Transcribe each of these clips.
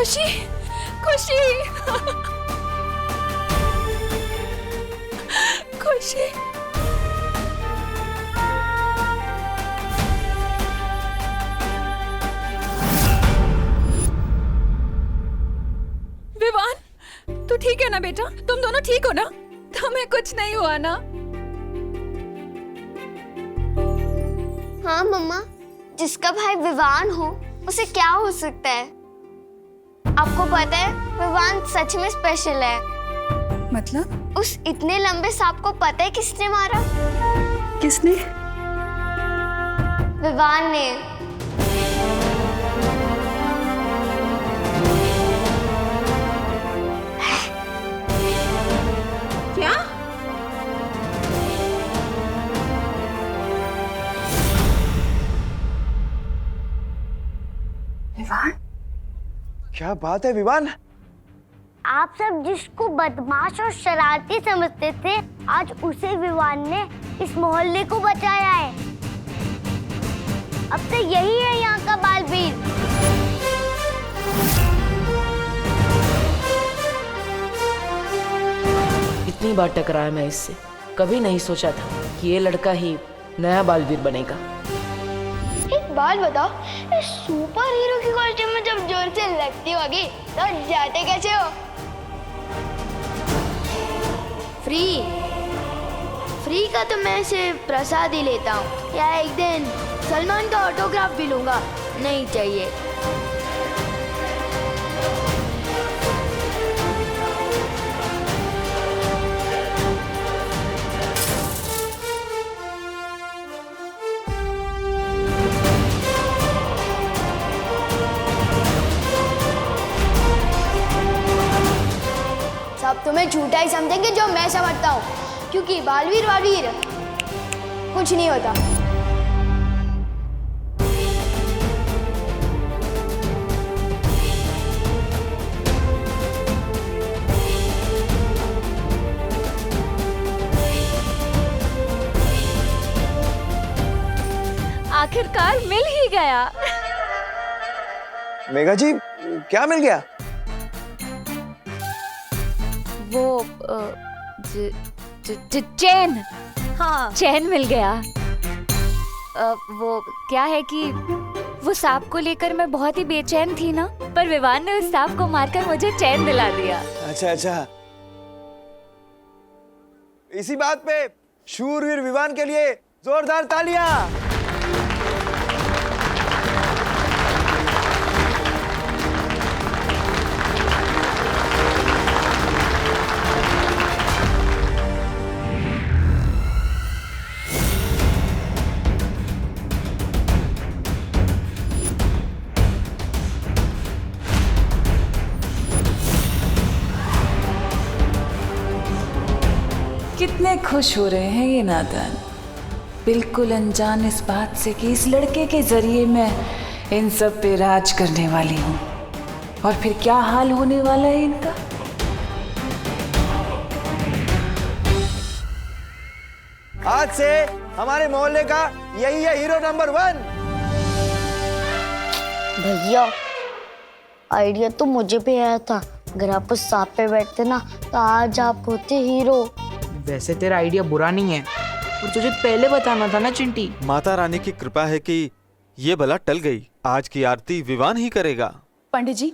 खुशी खुशी खुशी। विवान, तू ठीक है ना बेटा? तुम दोनों ठीक हो ना? तुम्हें कुछ नहीं हुआ ना? हाँ मम्मा, जिसका भाई विवान हो उसे क्या हो सकता है? आपको पता है विवान सच में स्पेशल है। मतलब? उस इतने लंबे सांप को पता है किसने मारा? किसने? विवान ने। क्या? विवान? क्या बात है विवान? आप सब जिसको बदमाश और शरारती समझते थे, आज उसे विवान ने इस मोहल्ले को बचाया है। अब तो यही है यहाँ का बालवीर। इतनी बार टकराया मैं इससे, कभी नहीं सोचा था कि ये लड़का ही नया बालवीर बनेगा। एक बात बताओ, इस सुपर हीरो की कॉस्ट्यूम में जब जोर से लगती होगी तो जाते कैसे हो? फ्री का तो मैं सिर्फ प्रसाद ही लेता हूँ, या एक दिन सलमान का ऑटोग्राफ भी लूंगा। नहीं चाहिए। सब तुम्हें झूठा ही समझेंगे जो मैं समझता हूँ, क्योंकि बालवीर वालवीर कुछ नहीं होता। आखिरकार मिल ही गया। मेघा जी, क्या मिल गया? वो चैन। हाँ, चैन मिल गया। वो क्या है कि वो सांप को लेकर मैं बहुत ही बेचैन थी ना, पर विवान ने उस सांप को मारकर मुझे चैन दिला दिया। अच्छा, इसी बात पे शूरवीर विवान के लिए जोरदार तालियां। कितने खुश हो रहे हैं ये नादान, बिल्कुल अनजान इस बात से कि इस लड़के के जरिए मैं इन सब पे राज करने वाली हूँ। और फिर क्या हाल होने वाला है इनका। आज से हमारे मोहल्ले का यही है हीरो नंबर 1। भैया, आइडिया तो मुझे भी आया था। अगर आप उस सांप पे बैठते ना तो आज आप होते हीरो। वैसे तेरा आइडिया बुरा नहीं है, और तुझे पहले बताना था ना चिंटी। माता रानी की कृपा है कि ये बला टल गई। आज की आरती विवान ही करेगा। पंडित जी,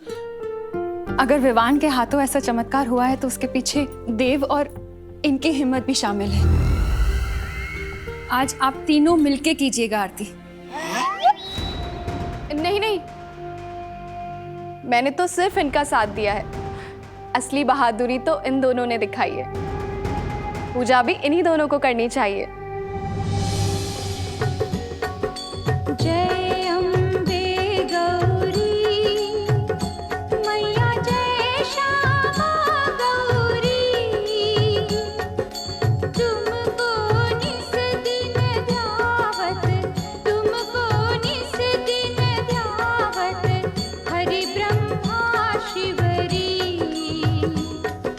अगर विवान के हाथों ऐसा चमत्कार हुआ है तो उसके पीछे देव और इनकी हिम्मत भी शामिल है। आज आप तीनों मिलके कीजिएगा आरती। नहीं, मैंने तो सिर्फ इनका साथ दिया है। असली बहादुरी तो इन दोनों ने दिखाई है। पूजा भी इन्हीं दोनों को करनी चाहिए। जय अम्बे गौरी मैया, जय श्यामा गौरी, तुमको निस दिन ध्यावत, तुमको निस दिन ध्यावत, हरि ब्रह्मा शिवरी,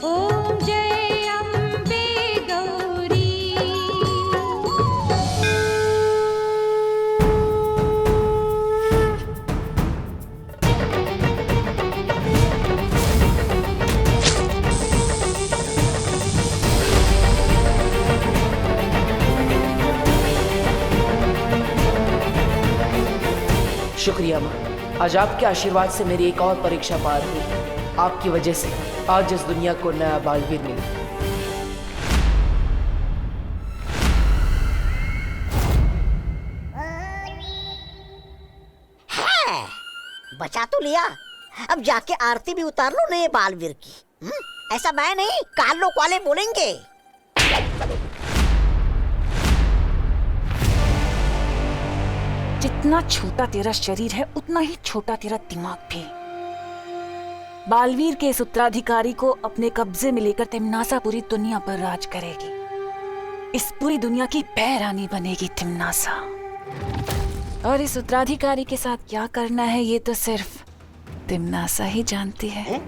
ओम जय अम्बे गौरी। शुक्रिया माँ, आज आपके आशीर्वाद से मेरी एक और परीक्षा पार हुई। आपकी वजह से आज इस दुनिया को नया बालवीर मिला। बचा तो लिया, अब जाके आरती भी उतार लो नए बालवीर की। ऐसा मैं नहीं, कालोक वाले बोलेंगे। जितना छोटा तेरा शरीर है उतना ही छोटा तेरा दिमाग भी। बालवीर के इस उत्तराधिकारी को अपने कब्जे में लेकर तिम्नासा पूरी दुनिया पर राज करेगी। इस पूरी दुनिया की पैरानी बनेगी तिम्नासा। और इस उत्तराधिकारी के साथ क्या करना है ये तो सिर्फ तिम्नासा ही जानती है।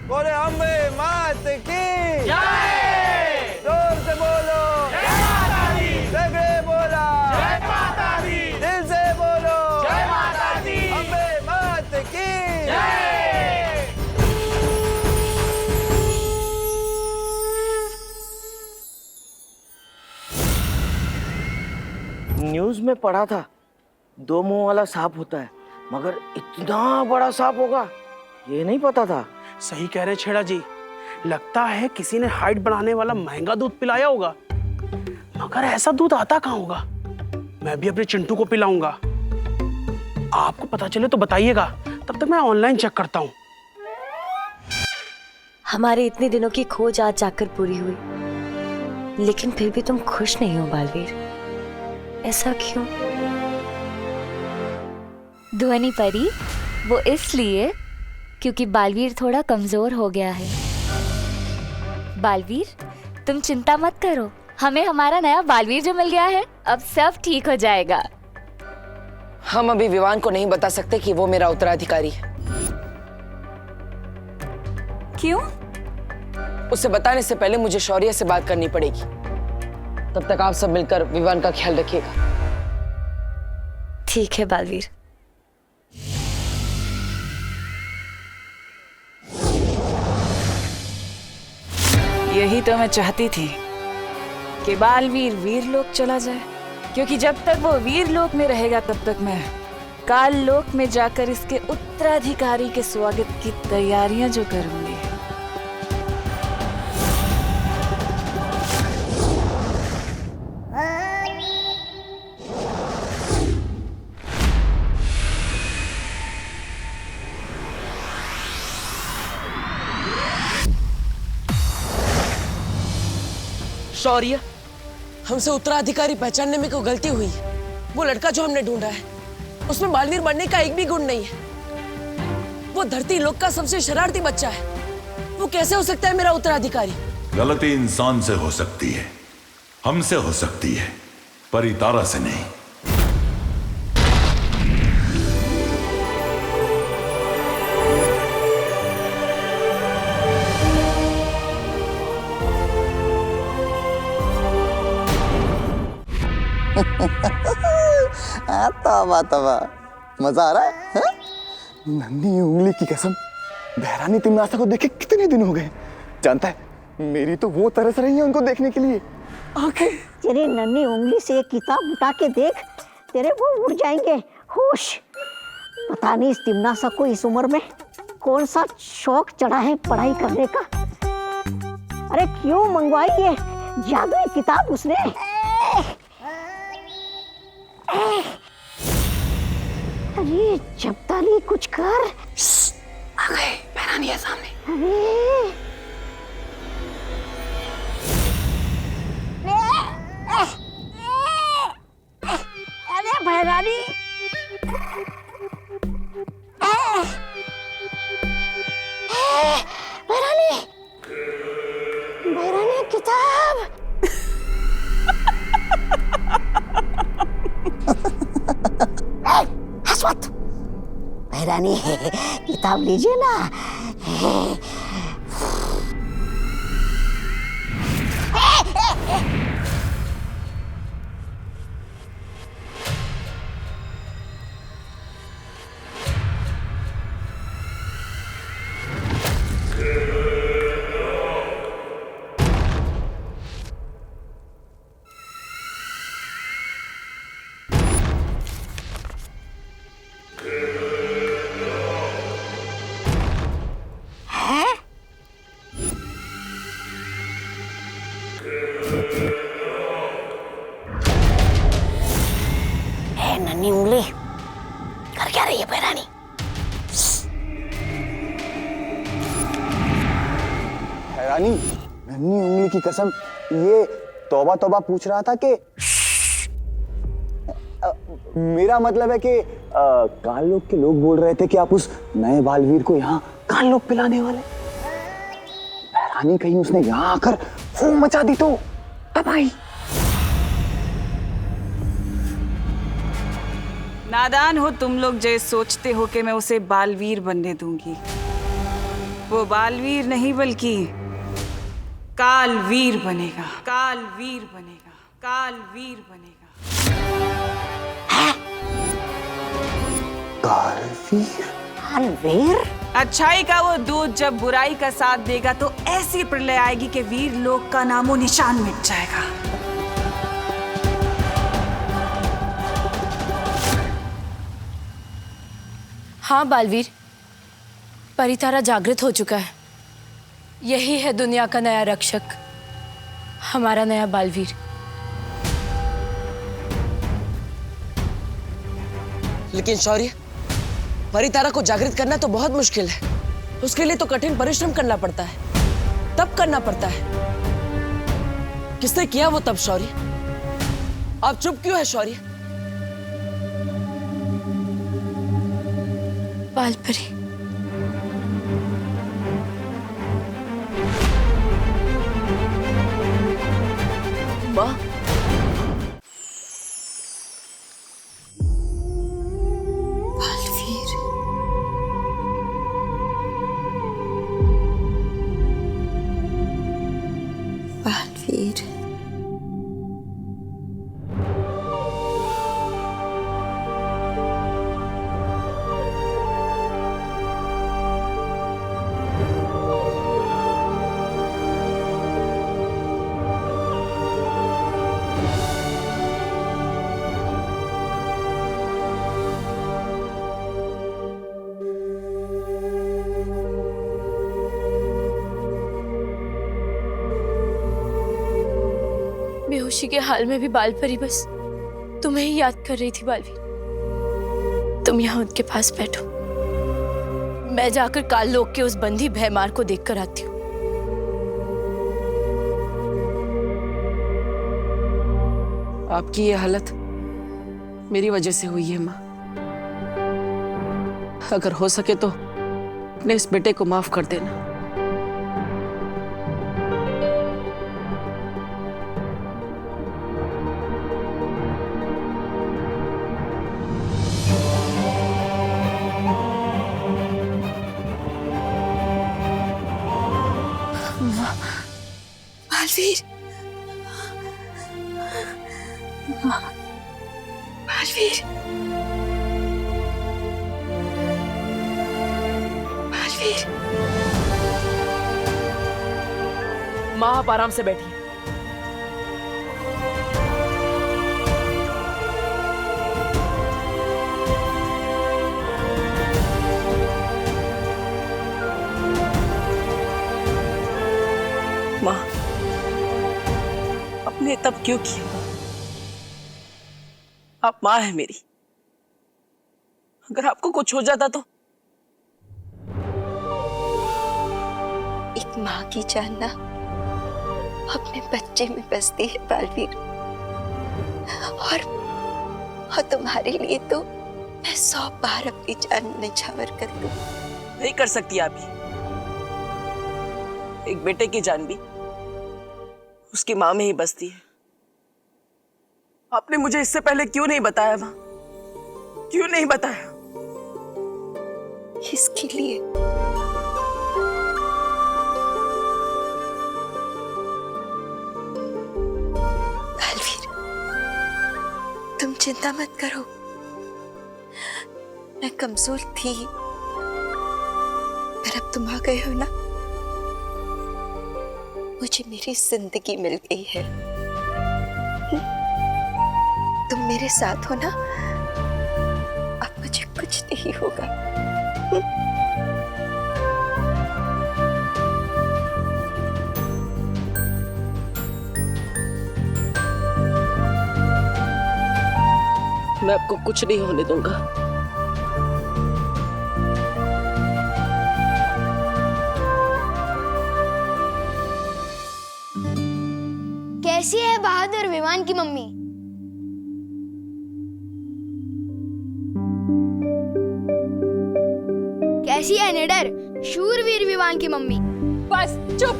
बोले अम्बे मात की जय। जोर से बोलो जय माता दी। सगळे बोला जय माता दी। दिल से बोलो जय माता दी। अम्बे मात की जय। न्यूज में पढ़ा था 2 मुंह वाला सांप होता है, मगर इतना बड़ा सांप होगा ये नहीं पता था। सही कह रहे छेड़ा जी, लगता है किसी ने हाइट बढ़ाने वाला महंगा दूध पिलाया होगा, मगर ऐसा दूध आता कहाँ होगा। मैं भी अपने चिंटू को पिलाऊंगा। आपको पता चले तो बताइएगा, तब तक मैं ऑनलाइन चेक करता हूँ। हमारे इतने दिनों की खोज आज जाकर पूरी हुई, लेकिन फिर भी तुम खुश नहीं हो बालवीर, ऐसा क्यों? ध्वनि परी, वो इसलिए क्योंकि बालवीर थोड़ा कमजोर हो गया है। बालवीर, तुम चिंता मत करो, हमें हमारा नया बालवीर जो मिल गया है, अब सब ठीक हो जाएगा। हम अभी विवान को नहीं बता सकते कि वो मेरा उत्तराधिकारी है। क्यों? उसे बताने से पहले मुझे शौर्य से बात करनी पड़ेगी। तब तक आप सब मिलकर विवान का ख्याल रखिएगा। ठीक है बालवीर। यही तो मैं चाहती थी कि बालवीर वीरलोक चला जाए, क्योंकि जब तक वो वीरलोक में रहेगा तब तक मैं काललोक में जाकर इसके उत्तराधिकारी के स्वागत की तैयारियां जो करूंगी। शौर्य, हमसे उत्तराधिकारी पहचानने में कोई गलती हुई है। वो लड़का जो हमने ढूंढा है उसमें बालवीर बनने का एक भी गुण नहीं है। वो धरती लोक का सबसे शरारती बच्चा है। वो कैसे हो सकता है मेरा उत्तराधिकारी? गलती इंसान से हो सकती है, हमसे हो सकती है, पर तारा से नहीं। तवा तवा मजा आ रहा है, हा? नन्ही उंगली की कसम, बहरानी तिम्नासा को देखे कितने दिन हो गए। जानता है, मेरी तो वो तरस रही है उनको देखने के लिए। आंखें तेरे नन्ही उंगली से एक किताब उठा के देख, तेरे वो उड़ जाएंगे होश। पता नहीं इस तिम्नासा को इस उम्र में कौन सा शौक चढ़ा है पढ़ाई करने का। अरे क्यों मंगवाई ये जादुई किताब उसने? अरे जब्ताली कुछ कर। आ गए, बहरानी है सामने। अरे बहरानी, बहरानी, बहरानी किताब। हंस बहरानी, किताब लीजिए ना। नन्ही उंगली, कर क्या रही है पैरानी? हैरानी, नन्ही उंगली की कसम, ये तौबा तौबा पूछ रहा था कि मेरा मतलब है कि काल लोग के लोग बोल रहे थे कि आप उस नए बालवीर को यहाँ काल लोग पिलाने वाले। हैरानी, कहीं उसने यहाँ आकर फूम मचा दी तो तबाही। नादान हो तुम लोग जो सोचते हो कि मैं उसे बालवीर बनने दूंगी। वो बालवीर नहीं बल्कि कालवीर बनेगा, कालवीर बनेगा, कालवीर बनेगा। कालवीर? कालवीर? अच्छाई का वो दूध जब बुराई का साथ देगा तो ऐसी प्रलय आएगी कि वीर लोक का नामो निशान मिट जाएगा। हाँ बालवीर, परितारा जागृत हो चुका है। यही है दुनिया का नया रक्षक, हमारा नया बालवीर। लेकिन शौर्य, परितारा को जागृत करना तो बहुत मुश्किल है। उसके लिए तो कठिन परिश्रम करना पड़ता है, तप करना पड़ता है। किसने किया वो तप शौर्य? आप चुप क्यों है शौर्य? बालपरी, माँ, बालवीर, बालवीर, बेहोशी के हाल में भी बालपरी बस तुम्हें ही याद कर रही थी बालवीर। तुम यहाँ उनके पास बैठो, मैं जाकर काल लोक के उस बंदी भयमार को देखकर आती हूँ। आपकी ये हालत मेरी वजह से हुई है माँ। अगर हो सके तो अपने इस बेटे को माफ कर देना। बालवीर, बालवीर, बालवीर। माँ, आप आराम से बैठिए। माँ, आपने तब क्यों किया? आप माँ है मेरी। अगर आपको कुछ हो जाता तो? एक माँ की जान ना अपने बच्चे में बसती है बालवीर, और तुम्हारे लिए तो मैं 100 बार अपनी जान निछावर कर दूं। नहीं कर सकती आप ये। एक बेटे की जान भी उसकी माँ में ही बसती है। आपने मुझे इससे पहले क्यों नहीं बताया माँ? क्यों नहीं बताया? इसके लिए बालवीर, तुम चिंता मत करो। मैं कमजोर थी, पर अब तुम आ गए हो ना, मुझे मेरी जिंदगी मिल गई है। तुम मेरे साथ हो ना, अब मुझे कुछ नहीं होगा। मैं आपको कुछ नहीं होने दूंगा। कैसी है बहादुर विवान की मम्मी? कैसी है निडर शूरवीर विवान की मम्मी? बस चुप,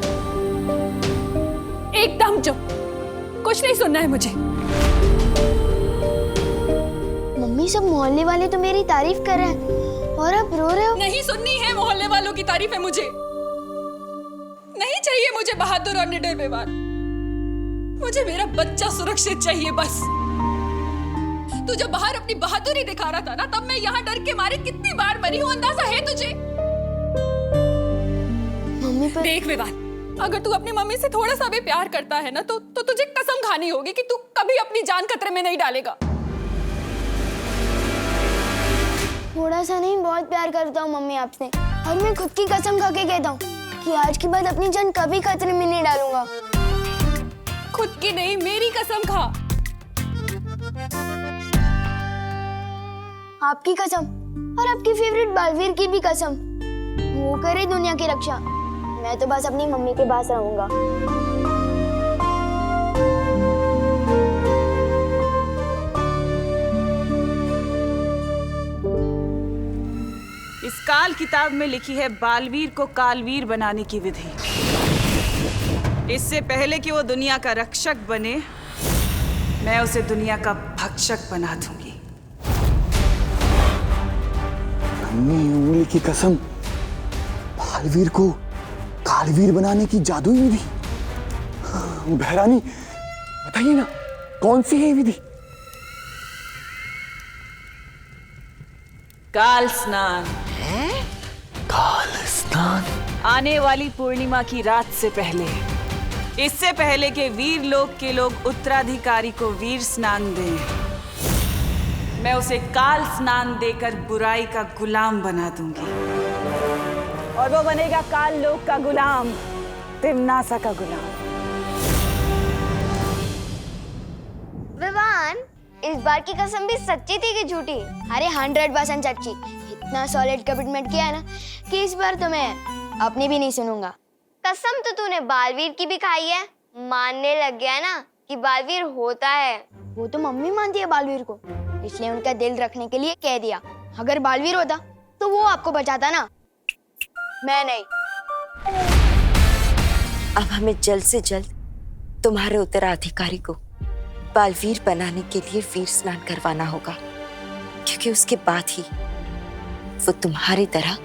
एकदम चुप, कुछ नहीं सुनना है मुझे। मम्मी सब मोहल्ले वाले तो मेरी तारीफ कर रहे हैं और आप रो रहे हो। नहीं सुननी है मोहल्ले वालों की तारीफ है मुझे, नहीं चाहिए मुझे बहादुर और निडर विवान। मुझे मेरा बच्चा सुरक्षित चाहिए बस। तू जब बाहर अपनी बहादुरी दिखा रहा था ना, तब मैं यहाँ डर के मारे कितनी बार मरी हूँ, अंदाजा है तुझे? मम्मी पर देख विवान, अगर तू अपनी मम्मी से थोड़ा सा भी प्यार करता है ना, तो तुझे कसम खानी होगी कि तू कभी अपनी जान खतरे में नहीं डालेगा। थोड़ा सा नहीं, बहुत प्यार करता हूँ मम्मी आपसे, और मैं खुद की कसम खा के कहता हूँ कि आज के बाद अपनी जान कभी खतरे में नहीं डालूंगा। खुद की नहीं, मेरी कसम खा। आपकी कसम और आपकी फेवरेट बालवीर की भी कसम। वो करे दुनिया की रक्षा, मैं तो बस अपनी मम्मी के पास रहूंगा। इस काल किताब में लिखी है बालवीर को कालवीर बनाने की विधि। इससे पहले कि वो दुनिया का रक्षक बने, मैं उसे दुनिया का भक्षक बना दूंगी। नन्ही उंगली की कसम, बालवीर को कालवीर बनाने की जादुई विधि। बहरानी बताइए ना, कौन सी है ये विधि? काल स्नान। काल स्नान? आने वाली पूर्णिमा की रात से पहले, इससे पहले कि वीर लोक के लोग उत्तराधिकारी को वीर स्नान दें, मैं उसे काल स्नान देकर बुराई का गुलाम बना दूंगी, और वो बनेगा काल लोक का गुलाम, तिम्नासा का गुलाम। विवान, इस बार की कसम भी सच्ची थी कि झूठी? अरे 100% सच्ची। इतना सॉलिड कमिटमेंट किया है ना कि इस बार तो मैं अपनी भी नहीं सुनूंगा। कसम तो तूने बालवीर की भी खाई है, मानने लग गया ना कि बालवीर होता है। वो तो मम्मी मानती है बालवीर को, इसलिए उनका दिल रखने के लिए कह दिया। अगर बालवीर होता तो वो आपको बचाता ना, मैं नहीं। अब हमें जल्द से जल्द तुम्हारे उत्तराधिकारी को बालवीर बनाने के लिए वीर स्नान करवाना होगा, क्योंकि उसके बाद ही वो तुम्हारी तरह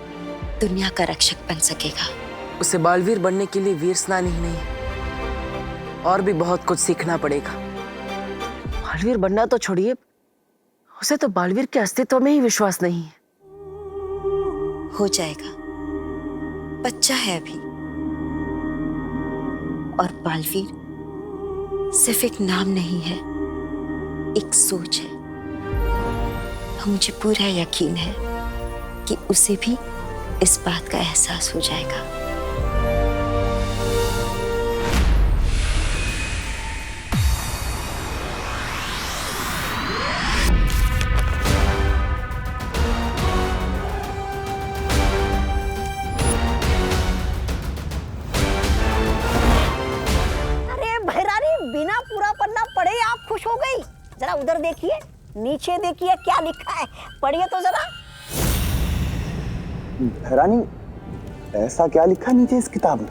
दुनिया का रक्षक बन सकेगा। उसे बालवीर बनने के लिए वीर स्नान ही नहीं, और भी बहुत कुछ सीखना पड़ेगा। बालवीर बनना तो छोड़िए, उसे तो बालवीर के अस्तित्व में ही विश्वास नहीं है। हो जाएगा, बच्चा है अभी। और बालवीर सिर्फ एक नाम नहीं है, एक सोच है। मुझे पूरा यकीन है कि उसे भी इस बात का एहसास हो जाएगा। बिना पूरा पन्ना पढ़े आप खुश हो गई? जरा उधर देखिए, नीचे देखिए, क्या लिखा है, पढ़िए तो जरा। बहरानी, ऐसा क्या लिखा नीचे इस किताब में?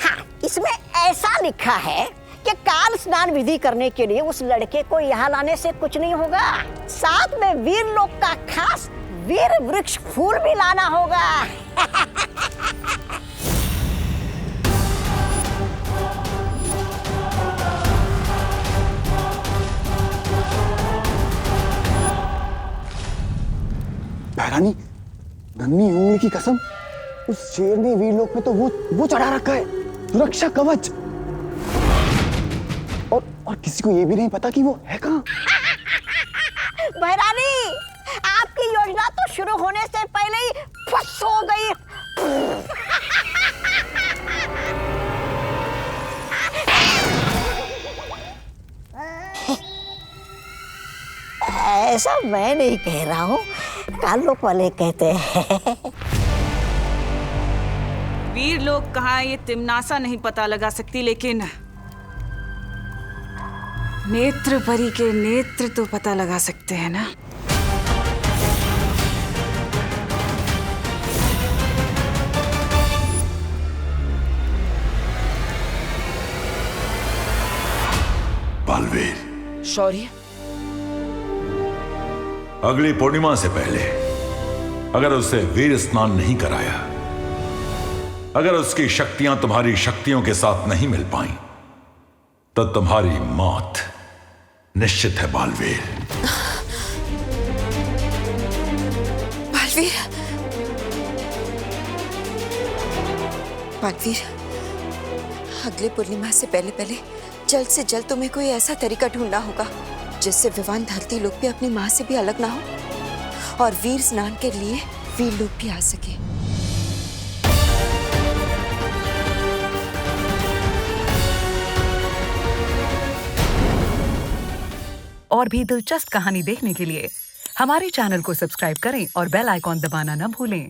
हाँ, इसमें ऐसा लिखा है कि काल स्नान विधि करने के लिए उस लड़के को यहाँ लाने से कुछ नहीं होगा, साथ में वीर लोक का खास वीर वृक्ष फूल भी लाना होगा। बहरानी, नन्ही उंगली की कसम, उस शेर ने वीर लोक में तो वो चढ़ा रखा है, सुरक्षा कवच। और किसी को ये भी नहीं पता कि वो है कहाँ। बहरानी, आपकी योजना तो शुरू होने से पहले ही फस हो गई। ऐसा मैं नहीं कह रहा हूँ, कालोक वाले कहते हैं। वीर लोग कहाँ ये तिमनासा नहीं पता लगा सकती, लेकिन नेत्र परी के नेत्र तो पता लगा सकते हैं ना। बालवीर, शौर्य, अगली पूर्णिमा से पहले अगर उसे वीर स्नान नहीं कराया, अगर उसकी शक्तियां तुम्हारी शक्तियों के साथ नहीं मिल पाई, तो तुम्हारी मौत निश्चित है बालवीर। बालवीर, बालवीर, अगले पूर्णिमा से पहले जल्द से जल्द तुम्हें कोई ऐसा तरीका ढूंढना होगा जिससे विवान धरती लोग भी अपनी माँ से भी अलग ना हो और वीर स्नान के लिए वीर लोग भी आ सके। और भी दिलचस्प कहानी देखने के लिए हमारे चैनल को सब्सक्राइब करें और बेल आइकॉन दबाना न भूलें।